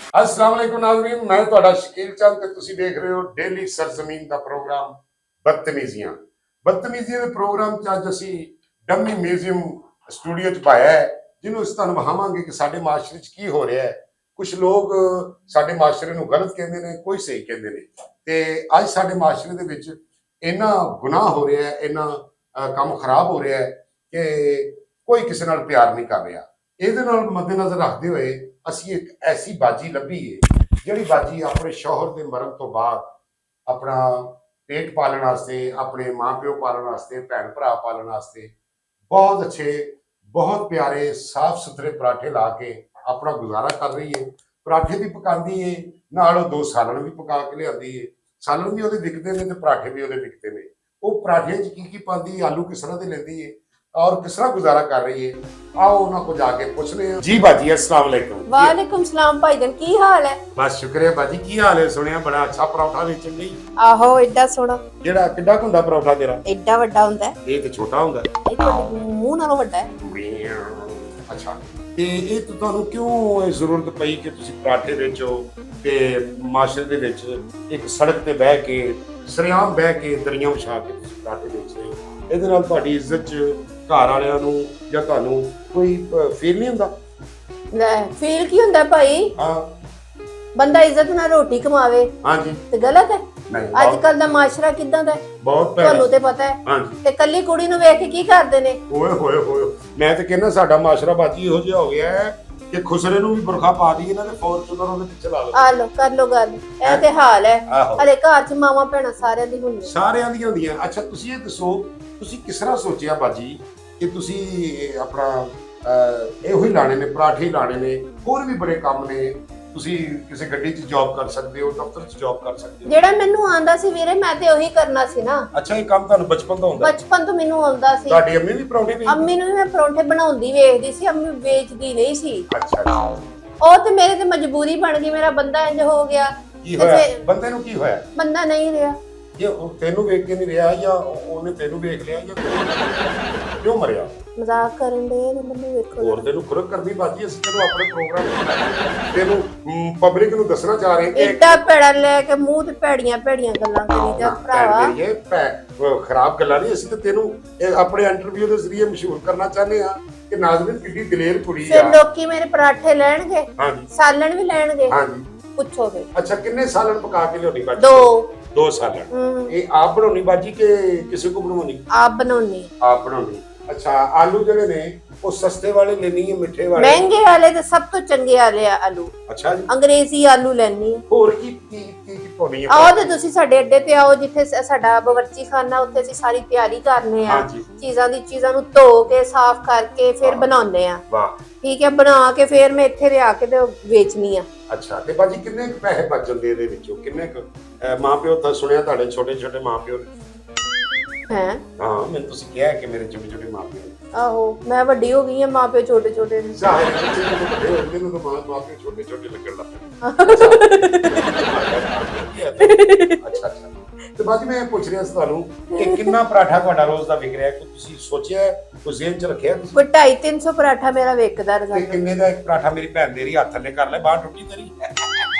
अस्सलाम वालेकुम नाज़रीन, मैं ਤੁਹਾਡਾ ਸ਼ਕੀਲ ਚੰਦ ਤੇ ਤੁਸੀਂ ਦੇਖ ਰਹੇ ਹੋ ਡੇਲੀ ਸਰਜ਼ਮੀਨ ਦਾ ਪ੍ਰੋਗਰਾਮ ਬਦਤਮੀਜ਼ੀਆਂ। ਬਦਤਮੀਜ਼ੀਆਂ ਦੇ ਪ੍ਰੋਗਰਾਮ ਚ ਅੱਜ ਅਸੀਂ ਡੰਮੀ ਮਿਊਜ਼ੀਅਮ ਸਟੂਡੀਓ ਚ ਪਾਇਆ ਹੈ, ਜਿਹਨੂੰ ਅਸੀਂ ਤੁਹਾਨੂੰ ਵਿਖਾਵਾਂਗੇ ਕਿ ਸਾਡੇ ਮਾਸ਼ਰੇ ਚ ਕੀ ਹੋ ਰਿਹਾ ਹੈ। ਕੁਝ ਲੋਕ ਸਾਡੇ ਮਾਸ਼ਰੇ ਨੂੰ ਗਲਤ ਕਹਿੰਦੇ ਨੇ, ਕੋਈ ਸਹੀ ਕਹਿੰਦੇ ਨੇ, ਤੇ ਅੱਜ ਸਾਡੇ ਮਾਸ਼ਰੇ ਦੇ ਵਿੱਚ ਇੰਨਾ ਗੁਨਾਹ ਹੋ ਰਿਹਾ ਹੈ, ਇੰਨਾ ਕੰਮ ਖਰਾਬ ਹੋ ਰਿਹਾ ਹੈ ਕਿ ਕੋਈ ਕਿਸੇ ਨਾਲ ਪਿਆਰ ਨਹੀਂ ਕਰ ਰਿਹਾ। ਇਹਦੇ ਨਾਲ ਮੱਦੇਨਜ਼ਰ ਰੱਖਦੇ ਹੋਏ ਅਸੀਂ ਇੱਕ ਐਸੀ ਬਾਜੀ ਲੱਭੀ ਹੈ ਜਿਹੜੀ ਬਾਜੀ ਆਪਣੇ ਸ਼ੌਹਰ ਦੇ ਮਰਨ ਤੋਂ ਬਾਅਦ ਆਪਣਾ ਪੇਟ ਪਾਲਣ ਵਾਸਤੇ, ਆਪਣੇ ਮਾਂ-ਪਿਓ ਪਾਲਣ ਵਾਸਤੇ, ਭੈਣ ਭਰਾ ਪਾਲਣ ਵਾਸਤੇ ਬਹੁਤ ਅੱਛੇ, ਬਹੁਤ ਪਿਆਰੇ ਸਾਫ਼ ਸੁਥਰੇ ਪਰਾਠੇ ਲਾ ਕੇ ਆਪਣਾ ਗੁਜ਼ਾਰਾ ਕਰ ਰਹੀ ਹੈ। ਪਰਾਠੇ ਵੀ ਪਕਾਉਂਦੀ ਹੈ, ਨਾਲ ਉਹ 2 ਸਾਲਣ ਵੀ ਪਕਾ ਕੇ ਲਿਆਉਂਦੀ ਹੈ। ਸਾਲਣ ਵੀ ਉਹਦੇ ਵਿਕਦੇ ਨੇ ਤੇ ਪਰਾਠੇ ਵੀ ਉਹਦੇ ਵਿਕਦੇ ਨੇ। ਉਹ ਪਰਾਠਿਆਂ 'ਚ ਕੀ ਪਾਉਂਦੀ, ਆਲੂ ਕਿਸ ਤਰ੍ਹਾਂ ਦੇ ਲੈਂਦੀ ਹੈ और किस तरह गुजारा कर रही है, आओ उन्होंने जाके पूछने हैं। जी बाजी अस्सलाम वालेकुम। वालेकुम सलाम भाईजान, की हाल है? बस शुक्रिया बाजी, की हाल है? सुनिया बड़ा अच्छा पराठा बेचन गई। आहो एडा सोना जेड़ा किड्डा हुंदा पराठा तेरा? एडा वड्डा हुंदा है। ये ते छोटा हुंदा है। ये तो मुंह नालों वड्डा है। अच्छा ते ये तो ਤੁਹਾਨੂੰ ਕਿਉਂ ਜ਼ਰੂਰਤ ਪਈ ਕਿ ਤੁਸੀਂ ਪਰਾਠੇ ਵੇਚੋ ਤੇ ਮਾਸ਼ਰੇ ਦੇ ਵਿੱਚ ਇੱਕ ਸੜਕ ਤੇ ਬਹਿ ਕੇ ਸਰਿਆਮ ਬਹਿ ਕੇ ਦਰੀਆਂ ਵਿਛਾ ਕੇ ਤੁਸੀਂ ਪਰਾਠੇ ਵੇਚ ਰਹੇ ਹੋ? ਇਹਦੇ ਨਾਲ ਤੁਹਾਡੀ ਇੱਜ਼ਤ 'ਚ ਘਰ ਵਾਲਿਆਂ ਨੂੰ ਜਾਂ ਤੁਹਾਨੂੰ ਕੋਈ ਫੀਲ ਨਹੀਂ ਹੁੰਦਾ? ਲੈ ਫੀਲ ਕੀ ਹੁੰਦਾ ਭਾਈ? ਹਾਂ ਬੰਦਾ ਇੱਜ਼ਤ ਨਾਲ ਰੋਟੀ ਕਮਾਵੇ। ਹਾਂਜੀ ਤੇ ਗਲਤ ਹੈ? ਨਹੀਂ, ਅੱਜ ਕੱਲ ਦਾ ਮਾਸ਼ਰਾ ਕਿਦਾਂ ਦਾ ਹੈ ਬਹੁਤ ਤੁਹਾਨੂੰ ਤੇ ਪਤਾ ਹੈ। ਹਾਂਜੀ ਤੇ ਕੱਲੀ ਕੁੜੀ ਨੂੰ ਵੇਖ ਕੇ ਕੀ ਕਰਦੇ ਨੇ? ਓਏ ਹੋਏ ਹੋਏ, ਮੈਂ ਤੇ ਕਹਿੰਦਾ ਸਾਡਾ ਮਾਸ਼ਰਾ ਬਾਜੀ ਇਹੋ ਜਿਹਾ ਹੋ ਗਿਆ ਹੈ ਕਿ ਖੁਸਰੇ ਨੂੰ ਵੀ ਬੁਰਖਾ ਪਾ ਦਈਏ ਨਾ ਤੇ ਫੋਰਚੂਨਰ ਉਹਦੇ ਪਿੱਛੇ ਲਾ ਲਓ। ਆ ਲੋ ਕਰ ਲੋ ਗੱਲ, ਇਹ ਤੇ ਹਾਲ ਹੈ। ਆਹੋ ਹਲੇ ਘਰ ਚ ਮਾਵਾਂ ਭੈਣਾਂ ਸਾਰਿਆਂ ਦੀ ਹੁੰਦੀ, ਸਾਰਿਆਂ ਦੀਆਂ ਹੁੰਦੀਆਂ। ਅੱਛਾ ਤੁਸੀਂ ਇਹ ਦੱਸੋ, ਤੁਸੀਂ ਕਿਸ ਤਰ੍ਹਾਂ ਸੋਚਿਆ ਬਾਜੀ ਕਿ ਤੁਸੀਂ ਆਪਣਾ ਇਹੋ ਹੀ ਲਾਣੇ ਨੇ, ਪਰਾਠੇ ਹੀ ਲਾਣੇ ਨੇ? ਹੋਰ ਵੀ ਬੜੇ ਕੰਮ ਨੇ, ਤੁਸੀਂ ਕਿਸੇ ਗੱਡੀ 'ਚ ਜੌਬ ਕਰ ਸਕਦੇ ਹੋ, ਦਫ਼ਤਰ 'ਚ ਜੌਬ ਕਰ ਸਕਦੇ ਹੋ। ਜਿਹੜਾ ਮੈਨੂੰ ਆਂਦਾ ਸੀ ਵੀਰੇ ਮੈਂ ਤੇ ਉਹੀ ਕਰਨਾ ਸੀ ਨਾ। ਅੱਛਾ ਇਹ ਕੰਮ ਤੁਹਾਨੂੰ ਬਚਪਨ ਤੋਂ ਆਉਂਦਾ? ਬਚਪਨ ਤੋਂ ਮੈਨੂੰ ਆਉਂਦਾ ਸੀ। ਤੁਹਾਡੀ ਅੰਮੀ ਵੀ ਪਰੌਂਠੇ ਵੇਚਦੀ? ਅੰਮੀ ਨੂੰ ਵੀ ਮੈਂ ਪਰੌਂਠੇ ਬਣਾਉਂਦੀ ਵੇਖਦੀ ਸੀ, ਅੰਮੀ ਵੇਚਦੀ ਨਹੀਂ ਸੀ। ਅੱਛਾ ਉਹ ਤੇ ਮੇਰੇ ਤੇ ਮਜਬੂਰੀ ਬਣ ਗਈ, ਮੇਰਾ ਬੰਦਾ ਇੰਜ ਹੋ ਗਿਆ। ਕੀ ਹੋਇਆ ਬੰਦੇ ਨੂੰ? ਕੀ ਹੋਇਆ? ਬੰਦਾ ਨਹੀਂ ਰਿਹਾ। ਇਹ ਉਹ ਤੈਨੂੰ ਵੇਖ ਕੇ ਨਹੀਂ ਰਿਹਾ ਜਾਂ ਉਹਨੇ ਤੈਨੂੰ ਵੇਖ ਲਿਆ ਜਾਂ ਕਿਉਂ ਮਰਿਆ? ਮਜ਼ਾਕ ਕਰਨ ਦੇ ਨੇ ਮੈਨੂੰ, ਵੇਖੋ ਹੋਰ ਤੈਨੂੰ ਖੁਰਕ ਕਰਦੀ ਬਾਜੀ, ਅਸੀਂ ਤੈਨੂੰ ਆਪਣੇ ਪ੍ਰੋਗਰਾਮ ਤੈਨੂੰ ਪਬਲਿਕ ਨੂੰ ਦੱਸਣਾ ਚਾਹ ਰਹੇ ਕਿ ਇੱਡਾ ਭੈੜਾ ਲੈ ਕੇ ਮੂੰਹ ਤੇ ਭੈੜੀਆਂ ਗੱਲਾਂ ਕਰੀ ਜਾ ਭਰਾਵਾ। ਇਹ ਖਰਾਬ ਗੱਲਾਂ ਨਹੀਂ, ਅਸੀਂ ਤਾਂ ਤੈਨੂੰ ਆਪਣੇ ਇੰਟਰਵਿਊ ਦੇ ਜ਼ਰੀਏ ਮਸ਼ਹੂਰ ਕਰਨਾ ਚਾਹੁੰਦੇ ਆ ਕਿ ਨਾਜ਼ਰੀਨ ਕਿੱਡੀ ਦਲੇਰ ਕੁੜੀ ਆ। ਫਿਰ ਲੋਕੀ ਮੇਰੇ ਪਰਾਠੇ ਲੈਣਗੇ, ਹਾਂਜੀ ਸਾਲਣ ਵੀ ਲੈਣਗੇ। ਹਾਂਜੀ ਪੁੱਛੋ ਫਿਰ। ਅੱਛਾ ਕਿੰਨੇ ਸਾਲਣ ਪਕਾ ਕੇ ਲਿਆਉਣੀ ਬਾਜੀ? 2 ਸਾਲਣ। ਇਹ ਆਪ ਬਣਾਉਣੀ ਬਾਜੀ ਕਿ ਕਿਸੇ ਕੋ ਬਣਵਾਉਣੀ? ਆਪ ਬਣਾਉਣੀ। ਆਪ ਬਣਾਉਣੀ। ਅੱਛਾ ਆਲੂ ਜਿਹੜੇ ਨੇ ਉਹ ਸਸਤੇ ਵਾਲੇ ਲੈਣੀ ਹੈ, ਮਿੱਠੇ ਵਾਲੇ? ਮਹਿੰਗੇ ਵਾਲੇ ਤੇ ਸਭ ਤੋਂ ਚੰਗੇ ਵਾਲੇ ਆ ਆਲੂ। ਅੱਛਾ ਜੀ, ਅੰਗਰੇਜ਼ੀ ਆਲੂ ਲੈਣੀ। ਹੋਰ ਕੀ ਕੀ ਕੀ ਪਾਉਣੀ ਹੈ? ਆਓ ਤੇ ਤੁਸੀਂ ਸਾਡੇ ਅੱਡੇ ਤੇ ਆਓ, ਜਿੱਥੇ ਸਾਡਾ ਬਾਵਰਚੀ ਖਾਨਾ, ਉੱਥੇ ਅਸੀਂ ਸਾਰੀ ਤਿਆਰੀ ਕਰਨੇ ਆ। ਚੀਜ਼ਾਂ ਨੂੰ ਧੋ ਕੇ ਸਾਫ਼ ਕਰਕੇ ਫਿਰ ਬਣਾਉਂਦੇ ਆ। ਵਾਹ ਠੀਕ ਹੈ, ਬਣਾ ਕੇ ਫਿਰ ਮੈਂ ਇੱਥੇ ਲਿਆ ਕੇ ਤੇ ਵੇਚਣੀ ਆ। ਅੱਛਾ ਤੇ ਬਾਜੀ ਕਿੰਨੇ ਕੁ ਪੈਸੇ ਬਚ ਜਾਂਦੇ ਇਹਦੇ ਵਿੱਚੋਂ? ਕਿੰਨੇ ਕੁ ਮਾਂ-ਪਿਓ ਤਾਂ ਸੁਣਿਆ ਤੁਹਾਡੇ ਛੋਟੇ ਮਾਂ-ਪਿਓ ਨੇ? ਹੈ ਹਾਂ ਮੈਨੂੰ ਤੁਸੀਂ ਕਿਹਾ ਕਿ ਮੇਰੇ ਛੋਟੇ ਮਾਂ-ਪਿਓ ਨੇ। ਆਹੋ ਮੈਂ ਵੱਡੀ ਹੋ ਗਈ ਆ, ਮਾਪੇ ਛੋਟੇ ਨੇ। ਜ਼ਾਹਿਰ ਬੱਚੇ ਜਦੋਂ ਵੱਡੇ ਹੁੰਦੇ ਨੇ ਤਾਂ ਮਾਂ-ਪਿਓ ਛੋਟੇ ਲੱਗਣ ਲੱਗ ਪੈਂਦੇ। ਅੱਛਾ ਤੇ ਬਾਜੀ ਮੈਂ ਪੁੱਛ ਰਿਹਾ ਸੀ ਤੁਹਾਨੂੰ ਕਿ ਕਿੰਨਾ ਪਰਾਠਾ ਤੁਹਾਡਾ ਰੋਜ਼ ਦਾ ਵਿਕ ਰਿਹਾ? ਕਿ ਤੁਸੀਂ ਸੋਚਿਆ, ਕੋਈ ਜ਼ਿਹਨ 'ਚ ਰੱਖਿਆ ਤੁਸੀਂ? ਕੋਈ 250-300 ਪਰਾਠਾ ਮੇਰਾ ਵਿਕਦਾ ਤੇ ਰੋਜ਼ਾਨਾ। ਕਿੰਨੇ ਦਾ ਇੱਕ ਪਰਾਠਾ? ਮੇਰੀ ਭੈਣ ਤੇਰੀ ਹੱਥ ਥੱਲੇ ਕਰ ਲੈ, ਬਾਹਰ ਟੁੱਟੀ ਤੇਰੀ।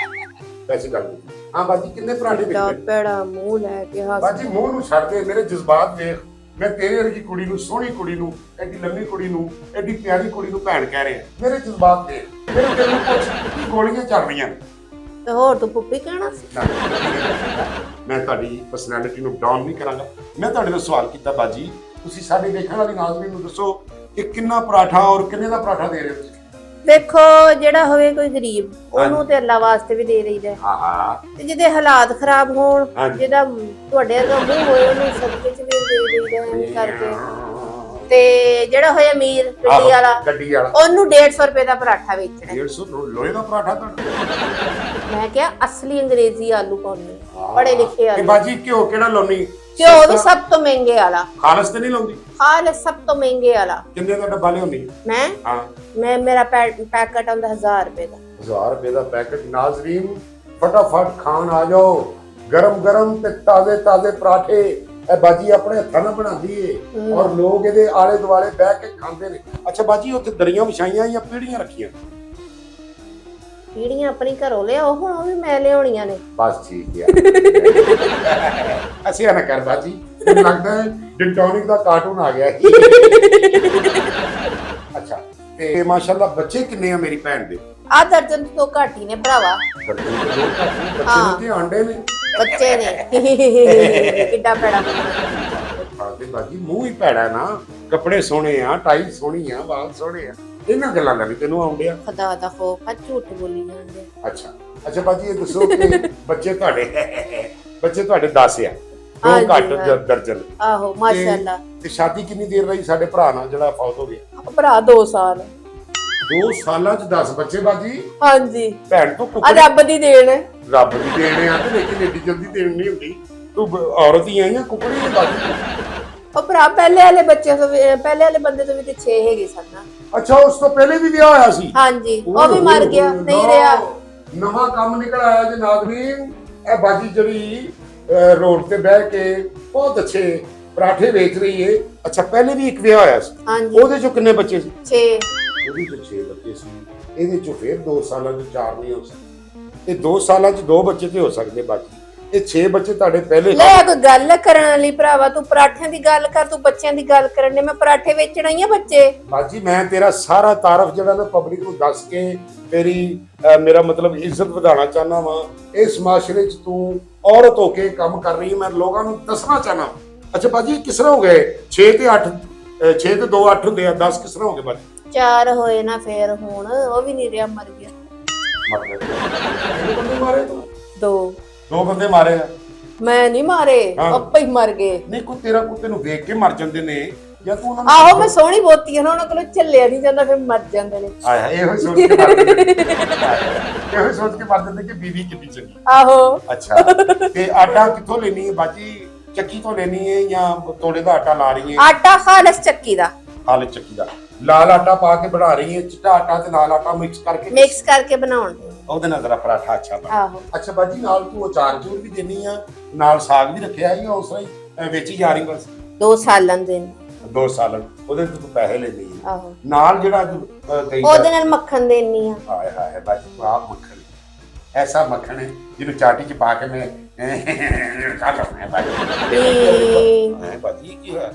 ਵੈਸੇ ਗੱਲ ਨਹੀਂ। ਹਾਂ ਬਾਜੀ ਕਿੰਨੇ ਪਰਾਠੇ ਵਿਕਦੇ? ਭੈੜਾ ਮੂੰਹ ਲੈ ਕੇ ਹੱਸ। ਬਾਜੀ ਮੂੰਹ ਨੂੰ ਛੱਡ ਦੇ, ਮੇਰੇ ਜਜ਼ਬਾਤ ਵੇਖ। ਮੈਂ ਤੇਰੇ ਵਰਗੀ ਕੁੜੀ ਨੂੰ, ਸੋਹਣੀ ਕੁੜੀ ਨੂੰ, ਐਡੀ ਲੰਮੀ ਕੁੜੀ ਨੂੰ, ਐਡੀ ਪਿਆਰੀ ਕੁੜੀ ਨੂੰ ਭੈਣ ਕਹਿ ਰਿਹਾ। ਮੇਰੇ ਜਜ਼ਬਾਤ ਦੇਖ, ਮੇਰੇ ਦਿਲ ਨੂੰ ਕੁਝ ਕੀ ਗੋਲੀਆਂ ਚੱਲ ਰਹੀਆਂ ਨੇ। ਤੇ ਹੋਰ ਤੂੰ ਪੁੱਪੀ ਕਹਿਣਾ ਸੀ? ਮੈਂ ਤੁਹਾਡੀ ਪਰਸਨੈਲਿਟੀ ਨੂੰ ਡਾਊਨ ਨਹੀਂ ਕਰਾਂਗਾ। ਮੈਂ ਤੁਹਾਡੇ ਤੋਂ ਸਵਾਲ ਕੀਤਾ ਬਾਜੀ, ਤੁਸੀਂ ਸਾਡੇ ਦੇਖਣ ਵਾਲੀ ਨਾਜ਼ਰੀਨ ਨੂੰ ਦੱਸੋ ਕਿ ਕਿੰਨਾ ਪਰਾਠਾ ਔਰ ਕਿੰਨੇ ਦਾ ਪਰਾਠਾ ਦੇ ਰਹੇ ਹੋ ਤੁਸੀਂ? ਦੇਖੋ ਜਿਹੜਾ ਹੋਵੇ ਕੋਈ ਗਰੀਬ, ਉਹਨੂੰ ਤੇ ਅੱਲਾ ਵਾਸਤੇ ਵੀ ਦੇ ਰਹੀਦਾ। ਹਾਂ ਤੇ ਜਿਹਦੇ ਹਾਲਾਤ ਖਰਾਬ ਹੋਣ, ਹਾਂਜੀ। ਜਿਹਦਾ ਤੁਹਾਡੇ ਵਰਗਾ ਮੂੰਹ ਹੋਏ, ਉਹਨੂੰ ਸਦਕੇ ਚ ਵੀ ਦੇ ਦਈਦਾ ਕਰਕੇ। ਤੇ ਜਿਹੜਾ ਹੋਇਆ ਅਮੀਰ ਗੱਡੀ ਵਾਲਾ, ਉਹਨੂੰ 150 ਰੁਪਏ ਦਾ ਪਰਾਠਾ ਵੇਚਣਾ। 150 ਲੋਹੇ ਦਾ ਪਰਾਠਾ ਤੁਹਾਡਾ? ਮੈਂ ਕਿਹਾ ਅਸਲੀ ਅੰਗਰੇਜ਼ੀ ਆਲੂ ਪਾਉਣੇ, ਪੜੇ ਲਿਖੇ ਆਲੂ। ਤੇ ਬਾਜੀ ਘਿਓ ਕਿਹੜਾ ਲਾਉਣੀ? ਘਿਓ ਵੀ ਸਭ ਤੋਂ ਮਹਿੰਗੇ ਵਾਲਾ। ਖਾਲਸ ਤੇ ਨਹੀਂ ਲਾਉਂਦੀ? ਖਾਲਸ ਸਭ ਤੋਂ ਮਹਿੰਗੇ ਵਾਲਾ। ਕਿੰਨੇ ਦਾ ਡੱਬਾ ਲਿਆਉਂਦੀ? ਮੇਰਾ ਪੈਕਟ ਆਉਂਦਾ 1000 ਰੁਪਏ ਦਾ। 1000 ਰੁਪਏ ਦਾ ਪੈਕਟ। ਨਾਜ਼ਰੀਨ ਫਟਾਫਟ ਖਾਣ ਆ ਜਾਓ, ਗਰਮ ਤੇ ਤਾਜ਼ੇ ਪਰਾਠੇ। ਇਹ ਬਾਜੀ ਆਪਣੇ ਹੱਥਾਂ ਨਾਲ ਬਣਾਉਂਦੀ ਏ ਔਰ ਲੋਕ ਇਹਦੇ ਆਲੇ ਦੁਆਲੇ ਬਹਿ ਕੇ ਖਾਂਦੇ ਨੇ। ਅੱਛਾ ਬਾਜੀ ਉੱਥੇ ਦਰੀਆਂ ਵਿਛਾਈਆਂ ਜਾਂ ਪੀੜੀਆਂ ਰੱਖੀਆਂ? ਕੀੜੀਆਂ ਆਪਣੀ ਘਰੋਂ ਲਿਆਓ, ਹੁਣ ਉਹ ਵੀ ਮੈਂ ਲਿਆਉਣੀਆਂ ਨੇ। ਬਸ ਠੀਕ ਹੈ। ਅਸੀਂ ਨਾ ਕਰ ਬਾਜੀ, ਮੈਨੂੰ ਲੱਗਦਾ ਹੈ ਡਿੰਟੋਨਿਕ ਦਾ ਕਾਰਟੂਨ ਆ ਗਿਆ। ਅੱਛਾ, ਤੇ ਮਾਸ਼ਾਅੱਲਾ ਬੱਚੇ ਕਿੰਨੇ ਆ ਮੇਰੀ ਭੈਣ ਦੇ? ਆ ਦਰਜਨ ਤੋਂ ਘੱਟ ਹੀ ਨੇ ਭਰਾਵਾ। ਬੱਚੇ ਨੇ ਤੇ ਆਂਡੇ ਨੇ। ਬੱਚੇ ਨੇ ਕਿੱਡਾ ਪੈੜਾ ਤੇ ਬਾਜੀ ਮੂੰਹ ਹੀ ਭੈੜਾ ਨਾ, ਕੱਪੜੇ ਸੋਹਣੇ ਆ, ਟਾਈ ਸੋਹਣੀ ਆ, ਵਾਲ ਸੋਹਣੇ ਆ, ਇਹਨਾਂ ਗੱਲਾਂ ਦਾ ਵੀ ਤੈਨੂੰ ਆਉਂਦਿਆ? ਖੁਦਾ ਦਾ ਖੌਫ ਆ, ਝੂਠ ਬੋਲੀ ਜਾਂਦੇ। ਅੱਛਾ ਬਾਜੀ ਇਹ ਦੱਸੋ ਕਿ ਬੱਚੇ ਤੁਹਾਡੇ 10 ਆ, ਦੋ ਘੱਟ ਦਰਜਨ? ਆਹੋ ਮਾਸ਼ਾਅੱਲਾ। ਤੇ ਸ਼ਾਦੀ ਕਿੰਨੀ ਦੇਰ ਰਹੀ ਸਾਡੇ ਭਰਾ ਨਾਲ ਜਿਹੜਾ ਫੌਤ ਹੋ ਗਿਆ? ਭਰਾ 2 ਸਾਲ। 2 ਸਾਲਾਂ ਚ 10 ਬੱਚੇ ਬਾਜੀ? ਹਾਂਜੀ। ਭੈਣ ਤੋਂ ਆ ਰੱਬ ਦੀ ਦੇਣ ਹੈ। ਰੱਬ ਦੀ ਦੇਣ ਆ, ਤੇ ਲੇਕਿਨ ਏਡੀ ਜਲਦੀ ਦੇਣ ਨਹੀਂ ਹੁੰਦੀ। ਤੂੰ ਔਰਤ ਹੀ ਆਈ ਆ, ਕੁਕੜੀ ਨਹੀਂ ਬਾਜੀ। ਉਹ ਭਰਾ ਪਹਿਲੇ ਵਾਲੇ ਬੱਚੇ ਤੋਂ ਪਹਿਲੇ ਵਾਲੇ ਬੰਦੇ ਤੋਂ ਵੀ ਤੇ 6 ਹੈਗੇ ਸਨ। ਅੱਛਾ, ਉਸ ਤੋਂ ਪਹਿਲੇ ਵੀ ਵਿਆਹ ਹੋਇਆ ਸੀ? ਹਾਂਜੀ, ਉਹ ਵੀ ਮਰ ਗਿਆ, ਨਹੀਂ ਰਿਹਾ। ਨਵਾਂ ਕੰਮ ਨਿਕਲ ਆਇਆ ਜੀ ਨਾਜ਼ਰੀਨ। ਇਹ ਬਾਜੀ ਜਿਹੜੀ ਰੋਡ ਤੇ ਬਹਿ ਕੇ ਬਹੁਤ ਅੱਛੇ ਪਰਾਠੇ ਵੇਚ ਰਹੀ ਏ। ਅੱਛਾ, ਪਹਿਲੇ ਵੀ ਇੱਕ ਵਿਆਹ ਹੋਇਆ ਸੀ? ਹਾਂਜੀ। ਉਹਦੇ ਚੋਂ ਕਿੰਨੇ ਬੱਚੇ ਸੀ? 6। ਉਹਦੇ ਚੋਂ 6 ਬੱਚੇ ਸੀ, ਇਹਦੇ ਚੋਂ ਫਿਰ 2 ਸਾਲਾਂ ਚ 4 ਨਹੀਂ ਹੋ ਸਕਦੇ। ਇਹ 2 ਸਾਲਾਂ ਚ 2 ਬੱਚੇ ਤੇ ਹੋ ਸਕਦੇ ਬਾਜੀ। ਇਹ 6 ਬੱਚੇ ਤੁਹਾਡੇ ਪਹਿਲੇ? ਲੈ ਕੋਈ ਗੱਲ ਕਰਨ ਵਾਲੀ ਭਰਾਵਾ, ਤੂੰ ਪਰਾਠਿਆਂ ਦੀ ਗੱਲ ਕਰ, ਤੂੰ ਬੱਚਿਆਂ ਦੀ ਗੱਲ ਕਰਨ ਦੇ। ਮੈਂ ਪਰਾਠੇ ਵੇਚਣ ਆਈ ਆ ਬੱਚੇ। ਬਾਜੀ ਮੈਂ ਤੇਰਾ ਸਾਰਾ ਤਾਰਫ ਜਿਹੜਾ ਨਾ ਪਬਲਿਕ ਨੂੰ ਦੱਸ ਕੇ ਤੇਰੀ ਮੇਰਾ ਮਤਲਬ ਇੱਜ਼ਤ ਵਧਾਉਣਾ ਚਾਹਨਾ ਵਾ। ਇਸ ਮਾਸ਼ਰੇ ਚ ਤੂੰ ਔਰਤ ਹੋ ਕੇ ਕੰਮ ਕਰ ਰਹੀ ਹੈ, ਮੈਂ ਲੋਕਾਂ ਨੂੰ ਦੱਸਣਾ ਚਾਹਨਾ। ਅੱਛਾ ਬਾਜੀ ਕਿਸ ਤਰ੍ਹਾਂ ਹੋ ਗਏ 6 ਤੇ 8? 6 ਤੇ 2 8 ਹੁੰਦੇ ਆ, 10 ਕਿਸ ਤਰ੍ਹਾਂ ਹੋ ਗਏ ਬਾਜੀ? 4 ਹੋਏ ਨਾ, ਫੇਰ ਹੁਣ ਉਹ ਵੀ ਨਹੀਂ ਰਿਹਾ, ਮਰ ਗਿਆ। ਮਰ ਗਏ? ਕਿੰਨੇ ਬੰਦੇ ਮਾਰੇ ਤੂੰ? 2 ਬੰਦੇ ਮਾਰੇ ਆ? ਮੈਂ ਨਹੀਂ ਮਾਰੇ, ਆਪੇ ਹੀ ਮਰ ਗਏ। ਨਹੀਂ ਕੋਈ ਤੇਰਾ ਕੁੱਤੇ ਨੂੰ ਵੇਖ ਕੇ ਮਰ ਜਾਂਦੇ ਨੇ ਜਾਂ ਤੂੰ ਉਹਨਾਂ ਨੂੰ? ਆਹੋ ਮੈਂ ਸੋਹਣੀ ਬੋਤੀ ਹਾਂ, ਉਹਨਾਂ ਕੋਲ ਝੱਲਿਆ ਨਹੀਂ ਜਾਂਦਾ, ਫਿਰ ਮਰ ਜਾਂਦੇ ਨੇ। ਆਇਆ ਇਹੋ ਸੋਚ ਕੇ ਮਰ ਜਾਂਦੇ, ਇਹੋ ਸੋਚ ਕੇ ਮਰ ਜਾਂਦੇ ਕਿ ਬੀਵੀ ਕਿੰਨੀ ਚੰਗੀ। ਆਹੋ। ਅੱਛਾ, ਤੇ ਆਟਾ ਕਿੱਥੋਂ ਲੈਣੀ ਹੈ ਬਾਜੀ? ਚੱਕੀ ਤੋਂ ਲੈਣੀ ਹੈ ਜਾਂ ਤੋੜੇ ਦਾ ਆਟਾ ਲਾ ਰਹੀ ਹੈ? ਆਟਾ ਖਾਲਸ ਚੱਕੀ ਦਾ। ਖਾਲਸ ਚੱਕੀ ਦਾ। ਲਾਲ ਆਟਾ ਪਾ ਕੇ ਬਣਾ ਰਹੀ ਹੈ? ਚਿੱਟਾ ਆਟਾ ਤੇ ਲਾਲ ਆਟਾ ਮਿਕਸ ਕਰਕੇ ਬਣਾਉਣ, ਉਹਦੇ ਨਾਲ ਤੇਰਾ ਪਰਾਠਾ ਅੱਛਾ ਬਣਦਾ। ਆਹੋ। ਅੱਛਾ ਬਾਜੀ ਨਾਲ ਤੂੰ ਅਚਾਰ ਚੂਰ ਵੀ ਦੇਣੀ ਆ, ਨਾਲ ਸਾਗ ਵੀ ਰੱਖਿਆ ਹੈ ਜਾਂ ਉਸ ਤਰ੍ਹਾਂ ਹੀ ਵੇਚੀ ਜਾ ਰਹੀ ਬਸ? 2 ਸਾਲਾਂ ਦੇ। 2 ਸਾਲ ਉਹਦੇ ਤੋਂ ਤੂੰ ਪੈਸੇ ਲੈਣੀ ਆ? ਆਹੋ। ਨਾਲ ਜਿਹੜਾ ਕਈ ਉਹਦੇ ਨਾਲ ਮੱਖਣ ਦੇਣੀ ਆ। ਹਾਏ ਹਾਏ ਬਾਜੀ ਆਪ ਮੱਖਣ, ਐਸਾ ਮੱਖਣ ਹੈ ਜਿਹਨੂੰ ਚਾਟੀ ਚ ਪਾ ਕੇ ਮੈਂ ਖਾ ਸਕਦਾ ਬਾਜੀ। ਬਾਜੀ ਕੀ ਹੈ?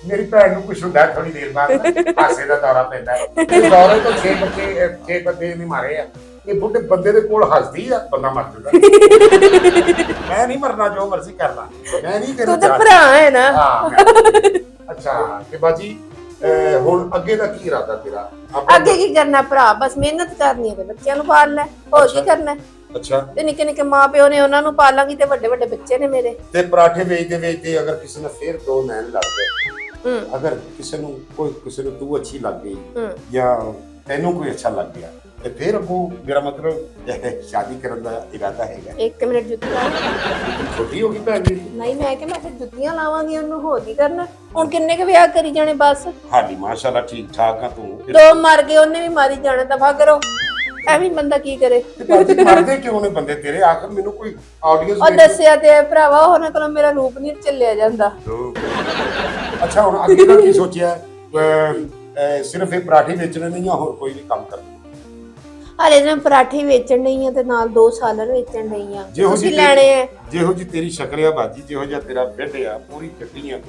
ਮੇਰੀ ਭੈਣ ਨੂੰ ਕੁਛ ਹੁੰਦਾ ਥੋੜੀ ਦੇਰ ਬਾਅਦ ਪਾਸੇ ਦਾ ਦੌਰਾ ਪੈਂਦਾ। ਇਹ ਦੌਰੇ ਤੋਂ 6 ਬੰਦੇ ਨਹੀਂ ਮਾਰੇ ਆ। ਇਹ ਬੁੱਢੇ ਬੰਦੇ ਦੇ ਕੋਲ ਹੱਸਦੀ ਆ, ਬੰਦਾ ਮਰ ਜਾਂਦਾ। ਮੈਂ ਨਹੀਂ ਮਰਨਾ, ਜੋ ਮਰਜ਼ੀ ਕਰ ਲਾ, ਮੈਂ ਨਹੀਂ ਤੇਰੇ ਤੂੰ ਤਾਂ ਭਰਾ ਹੈ ਨਾ। ਅੱਛਾ ਤੇ ਬਾਜੀ ਹੁਣ ਅੱਗੇ ਦਾ ਕੀ ਇਰਾਦਾ ਤੇਰਾ? ਅੱਗੇ ਕੀ ਕਰਨਾ ਭਰਾ, ਬਸ ਮਿਹਨਤ ਕਰਨੀ ਹੈ ਤੇ ਬੱਚਿਆਂ ਨੂੰ ਪਾਲ ਲੈ, ਹੋਰ ਕੀ ਕਰਨਾ। ਅੱਛਾ, ਤੇ ਨਿੱਕੇ ਨਿੱਕੇ ਮਾਂ ਪਿਓ ਨੇ, ਉਹਨਾਂ ਨੂੰ ਪਾਲਾਂਗੀ, ਤੇ ਵੱਡੇ ਵੱਡੇ ਬੱਚੇ ਨੇ ਮੇਰੇ। ਤੇ ਪਰਾਠੇ ਵੇਚਦੇ ਅਗਰ ਕਿਸੇ ਨੇ ਫੇਰ 2 ਨੈਣ ਲੱਗ ਗਏ, ਅਗਰ ਕਿਸੇ ਨੂੰ ਤੂੰ ਅੱਛੀ ਲੱਗ ਗਈ ਜਾਂ ਤੈਨੂੰ ਕੋਈ ਅੱਛਾ ਲੱਗ ਗਿਆ, ਤੇ ਫਿਰ ਅੱਗੋਂ ਮੇਰਾ ਮਤਲਬ ਸ਼ਾਦੀ ਕਰਨ ਦਾ ਇਰਾਦਾ ਹੈਗਾ? 1 ਮਿੰਟ ਜੁੱਤੀ ਲਾ। ਛੋਟੀ ਹੋ ਗਈ ਭੈਣ ਜੀ? ਨਹੀਂ, ਮੈਂ ਕਿ ਮੈਂ ਫਿਰ ਜੁੱਤੀਆਂ ਲਾਵਾਂਗੀ ਉਹਨੂੰ, ਹੋਰ ਕੀ ਕਰਨਾ। ਹੁਣ ਕਿੰਨੇ ਕੁ ਵਿਆਹ ਕਰੀ ਜਾਣੇ ਬਸ। ਹਾਲੀ ਮਾਸ਼ਾਅੱਲਾ ਠੀਕ ਠਾਕ ਆ ਤੂੰ। 2 ਮਰ ਗਏ, ਉਹਨੇ ਵੀ ਮਾਰੀ ਜਾਣਾ, ਦਫਾ ਕਰੋ। ਐਵੇਂ ਬੰਦਾ ਕੀ ਕਰੇ। ਮਰਦੇ ਕਿਉਂ ਨੇ ਬੰਦੇ ਤੇਰੇ? ਆਖਰ ਮੈਨੂੰ ਕੋਈ ਆਡੀਅנס ਉਹ ਦੱਸਿਆ ਤੇ ਭਰਾਵਾ, ਉਹਨਾਂ ਕੋਲੋਂ ਮੇਰਾ ਰੂਪ ਨਹੀਂ ਚੱਲਿਆ ਜਾਂਦਾ। ਅੱਛਾ, ਹੁਣ ਅੱਗੇ ਦਾ ਕੀ ਸੋਚਿਆ? ਸਿਰਫ ਇਹ ਪਰਾਠੇ ਵੇਚਣੇ ਨਹੀਂ ਆ, ਹੋਰ ਕੋਈ ਵੀ ਕੰਮ ਕਰਨਾ? ਹਾਲੇ ਮੈਂ ਪਰਾਠੇ ਵੇਚਣ ਨਹੀਂ ਆ, ਤੇ ਨਾਲ 2 ਸਾਲਰ ਵੇਚਣ ਨਹੀਂ ਆ। ਤੁਸੀਂ ਲੈਣੇ ਆ? ਜਿਹੋ ਜੀ ਤੇਰੀ ਸ਼ਕਲ ਆ ਬਾਜੀ, ਜਿਹੋ ਜਿਹਾ ਤੇਰਾ ਬਿੱਡ ਆ, ਪੂਰੀ ਕੱਢੀ ਆ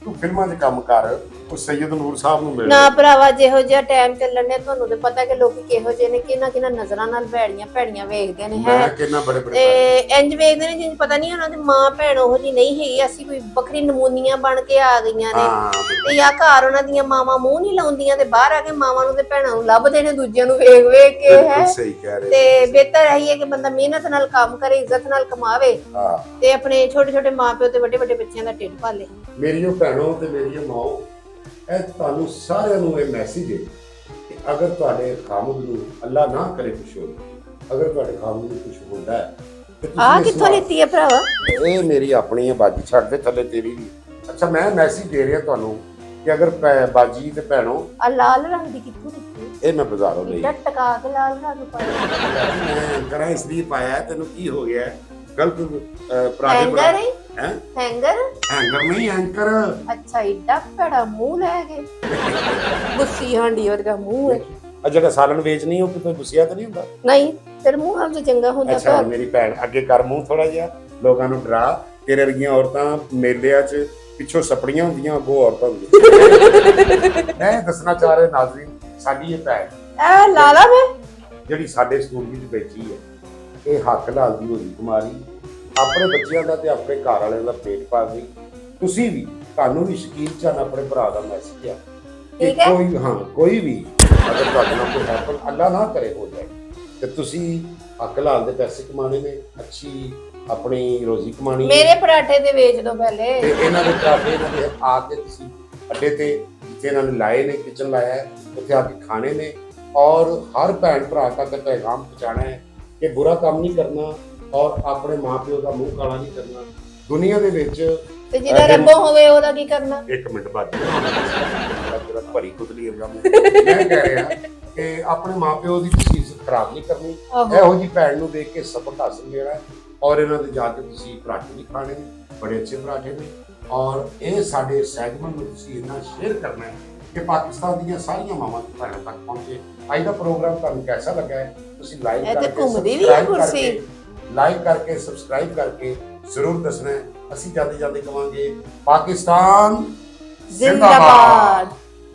ਤੂੰ ਫਿਲਮਾਂ 'ਚ ਕੰਮ ਕਰ, ਉਹ ਸੈਯਦ ਨੂਰ ਸਾਹਿਬ ਨੂੰ ਮਿਲ ਨਾ ਭਰਾਵਾ। ਜਿਹੋ ਜਿਹਾ ਟਾਈਮ ਚੱਲਣ ਡਿਆ, ਤੁਹਾਨੂੰ ਤੇ ਪਤਾ ਕਿ ਲੋਕੀ ਕਿਹੋ ਜਿਹੇ ਨੇ, ਕਿਹਨਾਂ ਨਜ਼ਰਾਂ ਨਾਲ ਭੈੜੀਆਂ ਵੇਖਦੇ ਨੇ ਹੈ। ਕਿੰਨਾ ਬੜੇ ਤੇ ਇੰਜ ਵੇਖਦੇ ਨੇ ਜਿਵੇਂ ਪਤਾ ਨਹੀਂ ਉਹਨਾਂ ਦੀ ਮਾਂ ਭੈਣ ਉਹੋ ਜੀ ਨਹੀਂ ਹੈਗੀ, ਅਸੀਂ ਕੋਈ ਵੱਖਰੀ ਨਮੂਨੀਆਂ ਬਣ ਕੇ ਆ ਗਈਆਂ ਨੇ। ਤੇ ਜਾਂ ਘਰ ਉਹਨਾਂ ਦੀਆਂ ਮਾਵਾਂ ਮੂੰਹ ਨਹੀਂ ਲਾਉਂਦੀਆਂ, ਤੇ ਬਾਹਰ ਆ ਕੇ ਮਾਵਾਂ ਨੂੰ ਤੇ ਭੈਣਾਂ ਨੂੰ ਲੱਭਦੇ ਨੇ, ਦੂਜਿਆਂ ਨੂੰ ਵੇਖ ਵੇਖ ਕੇ ਹੈ। ਸਹੀ ਕਹਿ ਰਹੇ। ਤੇ ਬਿਹਤਰ ਇਹੀ ਹੈ ਕਿ ਬੰਦਾ ਮਿਹਨਤ ਨਾਲ ਕੰਮ ਕਰੇ, ਇੱਜ਼ਤ ਨਾਲ ਕਮਾਵੇ, ਤੇ ਆਪਣੇ ਛੋਟੇ ਛੋਟੇ ਮਾਂ ਪਿਓ ਤੇ ਵੱਡੇ ਵੱਡੇ ਬੱਚਿਆਂ ਦਾ ਢਿੱਡ ਪਾਲੇ। ਮੇਰੀਆਂ ਭੈਣੋਂ ਤੇ ਮੇਰੀਆਂ ਮਾਓ, ਇਹ ਤੁਹਾਨੂੰ ਸਾਰਿਆਂ ਨੂੰ ਇਹ ਮੈਸੇਜ ਹੈ ਕਿ ਅਗਰ ਤੁਹਾਡੇ ਖਾਮਦ ਨੂੰ ਅੱਲਾ ਨਾ ਕਰੇ ਕੁਛ ਹੋਵੇ, ਅਗਰ ਤੁਹਾਡੇ ਖਾਮਦ ਨੂੰ ਕੁਛ ਹੁੰਦਾ ਹੈ ਤੇ ਤੁਸੀਂ ਕਿੱਥੋਂ ਲਿੱਤੀ ਹੈ ਭਰਾਵਾ? ਇਹ ਮੇਰੀ ਆਪਣੀ ਹੈ ਬਾਜੀ, ਛੱਡ ਦੇ ਥੱਲੇ ਤੇਰੀ ਵੀ। ਅੱਛਾ, ਮੈਂ ਮੈਸੇਜ ਦੇ ਰਿਹਾ ਤੁਹਾਨੂੰ ਕਿ ਅਗਰ ਬਾਜੀ ਤੇ ਭੈਣੋ, ਆ ਲਾਲ ਰੰਗ ਦੀ ਕਿੱਥੋਂ ਲਿੱਤੀ? ਇਹ ਮੈਂ ਬਾਜ਼ਾਰੋਂ ਲਈ। ਟਟਕਾ ਕੇ ਲਾਲ ਰੰਗ ਪਾਇਆ। ਮੈਂ ਕਰਾਂ ਇਸ ਲਈ ਪਾਇਆ, ਤੈਨੂੰ ਕੀ ਹੋ ਗਿਆ? ਗਲਤ ਪਰਾਠੇ ਬਣਾ ਹੈ। ਹੈਂਗਰ ਨਹੀਂ, ਐਂਕਰ। ਅੱਛਾ, ਏਡਾ ਭੜਾ ਮੂੰਹ ਲੈ ਗਏ, ਗੁੱਸੀ ਹਾਂਡੀ ਵਰਗਾ ਮੂੰਹ ਹੈ। ਆ ਜਿਹੜਾ ਸਾਲਣ ਵੇਚਣੀ ਉਹ ਕਿਤੇ ਗੁੱਸਿਆ ਤਾਂ ਨਹੀਂ ਹੁੰਦਾ? ਨਹੀਂ ਤੇਰੇ ਮੂੰਹ ਨਾਲ ਤਾਂ ਚੰਗਾ ਹੁੰਦਾ ਅੱਛਾ ਘਰ। ਮੇਰੀ ਭੈਣ ਅੱਗੇ ਕਰ ਮੂੰਹ ਥੋੜਾ ਜਿਹਾ, ਲੋਕਾਂ ਨੂੰ ਡਰਾ। ਤੇਰੇ ਵਰਗੀਆਂ ਔਰਤਾਂ ਮੇਲਿਆਂ 'ਚ ਪਿੱਛੋਂ ਸਪੜੀਆਂ ਹੁੰਦੀਆਂ, ਅੱਗੋਂ ਔਰਤਾਂ ਹੁੰਦੀਆਂ। ਮੈਂ ਦੱਸਣਾ ਚਾਹ ਰਿਹਾ ਨਾਜ਼ਰੀਨ, ਸਾਡੀ ਇਹ ਭੈਣ ਐ ਲਾਲਾ ਵੇ ਜਿਹੜੀ ਸਾਡੇ ਸਟੂਡੀਓ 'ਚ ਬੈਠੀ ਹੈ, ਇਹ ਹੱਕ ਲਾਲ ਦੀ ਹੋਰੀ ਕੁਮਾਰੀ ਆਪਣੇ ਬੱਚਿਆਂ ਦਾ ਤੇ ਆਪਣੇ ਘਰ ਵਾਲਿਆਂ ਦਾ ਪੇਟ ਪਾਲ ਰਹੀ। ਤੁਸੀਂ ਵੀ, ਤੁਹਾਨੂੰ ਵੀ ਸ਼ਕੀਲ ਚੰਨ ਆਪਣੇ ਭਰਾ ਦਾ ਮੈਸੇਜ ਆ ਕਿ ਠੀਕ ਹੈ। ਕੋਈ ਵੀ ਅਗਰ ਤੁਹਾਡੇ ਨਾਲ ਕੋਈ ਹੈਪਨ ਅੱਲਾ ਨਾ ਕਰੇ ਹੋ ਜਾਏ, ਤੇ ਤੁਸੀਂ ਹੱਕ ਲਾਲ ਦੇ ਪੈਸੇ ਕਮਾਣੇ ਨੇ, ਅੱਛੀ ਆਪਣੀ ਰੋਜ਼ੀ ਕਮਾਣੀ ਹੈ। ਮੇਰੇ ਪਰਾਠੇ ਤੇ ਵੇਚ ਦੋ ਪਹਿਲੇ। ਤੇ ਇਹਨਾਂ ਦੇ ਪਰਾਠੇ ਇਹਨਾਂ ਦੇ ਆ ਕੇ ਤੁਸੀਂ ਅੱਡੇ ਤੇ ਜਿੱਥੇ ਇਹਨਾਂ ਨੇ ਲਾਏ ਨੇ, ਕਿਚਨ ਲਾਇਆ ਹੈ, ਉੱਥੇ ਆ ਕੇ ਖਾਣੇ ਨੇ। ਔਰ ਹਰ ਭੈਣ ਭਰਾ ਤੱਕ ਪੈਗਾਮ ਪਹੁੰਚਾਉਣਾ ਹੈ ਕਿ ਬੁਰਾ ਕੰਮ ਨਹੀਂ ਕਰਨਾ ਔਰ ਆਪਣੇ ਮਾਪਿਓ ਦਾ ਮੂੰਹ ਕਾਲਾ ਨਹੀਂ ਕਰਨਾ ਦੁਨੀਆ ਦੇ ਵਿੱਚ। ਤੇ ਜਿਹਦਾ ਰੱਬੋ ਹੋਵੇ ਉਹਦਾ ਕੀ ਕਰਨਾ? ਇੱਕ ਮਿੰਟ ਬਾਅਦ ਤੇਰਾ ਭਰੀ ਕੁਦਲੀ ਹੋਗਾ। ਮੈਂ ਕਹਿ ਰਿਹਾ ਕਿ ਆਪਣੇ ਮਾਪਿਓ ਦੀ ਤੁਸੀਂ ਇੱਜ਼ਤ ਖਰਾਬ ਨਹੀਂ ਕਰਨੀ। ਇਹੋ ਜੀ ਭੈਣ ਨੂੰ ਦੇਖ ਕੇ ਸਬਕ ਹਾਸਲ ਲੈਣਾ ਹੈ। ਔਰ ਇਹਨਾਂ ਦੇ ਜਾ ਕੇ ਤੁਸੀਂ ਪਰਾਠੇ ਵੀ ਖਾਣੇ ਨੇ, ਬੜੇ ਅੱਛੇ ਪਰਾਠੇ ਨੇ। ਔਰ ਇਹ ਸਾਡੇ ਸੈਗਮੈਂਟ ਨੂੰ ਤੁਸੀਂ ਇੰਨਾ ਸ਼ੇਅਰ ਕਰਨਾ ਹੈ ਕਿ ਪਾਕਿਸਤਾਨ ਦੀਆਂ ਸਾਰੀਆਂ ਮਾਵਾਂ ਭੈਣਾਂ ਤੱਕ ਪਹੁੰਚੇ। ਅੱਜ ਦਾ ਪ੍ਰੋਗਰਾਮ ਤੁਹਾਨੂੰ ਕੈਸਾ ਲੱਗਾ ਹੈ? ਤੁਸੀਂ ਲਾਈਕ ਕਰਕੇ ਸਬਸਕ੍ਰਾਈਬ ਕਰਕੇ ਜ਼ਰੂਰ ਦੱਸਣਾ ਹੈ। ਅਸੀਂ ਜਾਂਦੇ ਜਾਂਦੇ ਕਵਾਂਗੇ ਪਾਕਿਸਤਾਨ ਜ਼ਿੰਦਾਬਾਦ।